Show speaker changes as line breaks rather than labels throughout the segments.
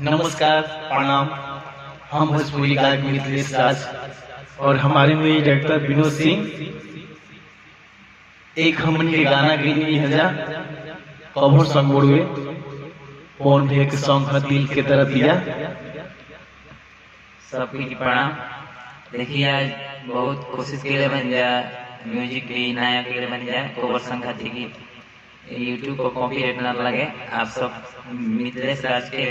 नमस्कार, प्रणाम। हम भोजपुरी गायक मिथिलेश राज और हमारे म्यूजिक डायरेक्टर विनोद सिंह एक हमन के गाना गिनी हजा कवर सॉन्ग बोलवे कौन भैया के सॉन्ग है दिल के तरह दिया।
सबको प्रणाम। देखिए आज बहुत कोशिश के लिए बन जा म्यूजिक भी नया के लिए बन जाए कवर सॉन्ग खाती की यूट्यूब को कॉपीराइट ना लगे। आप सब मिथिलेश राज के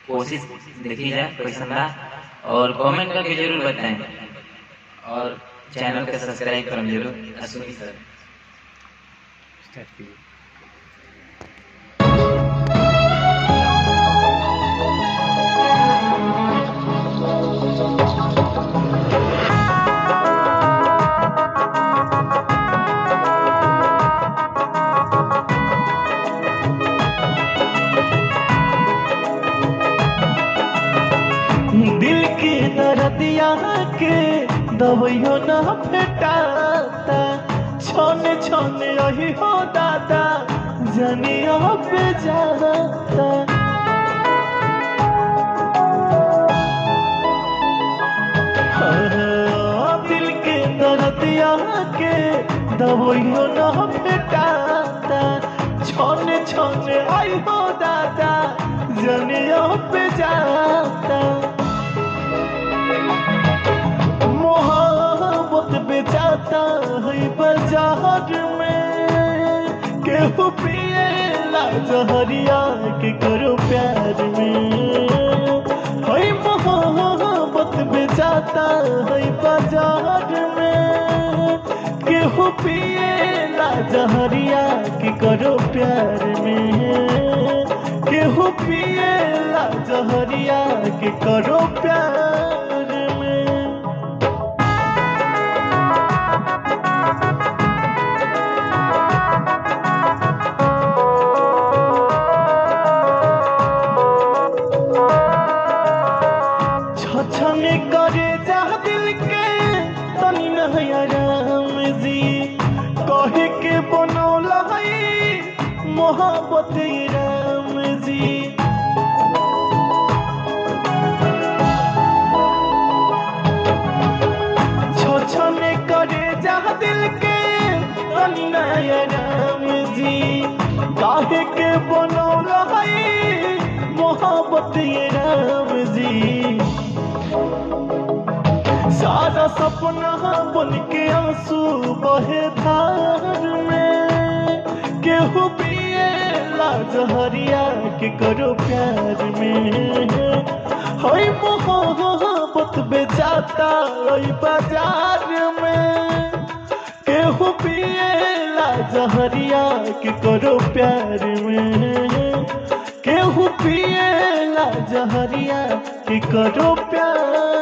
कोशिश देखी जाए कैसा और कमेंट करके जरूर बताएं और चैनल को सब्सक्राइब करें जरूर। अश्विनी सर
दिल की दर्दिया के दवाइयो ना भेटाता छोने छोने यही हो दादा जनिया पे जाता। दिल के दर्दिया के दवाइयो ना भेटाता छोने छोने आई हो दादा जनिया पे जाता। बेचाता है बाजार में केहू पिएला जहरिया के करो प्यार में है मोहब्बत बेचाता है बाजार में केहू पिएला जहरिया के करो प्यार में केहू पिएला जहरिया के करो प्यार में। छने करे जा दिल के तनी नहीं आराम जी कहे के बनौला है मोहब्बत राम जी। छने करे जा दिल के तनी नहीं आराम जी कहे के बनौला है मोहब्बत राम जी। सारा सपना बन के आंसू बहे धार में केहू पिएला जहरिया के करो प्यार में है मोहब्बत बेचाता है बाजार में केहू पिएला जहरिया के करो प्यार में केहू पिएला जहरिया के करो प्यार।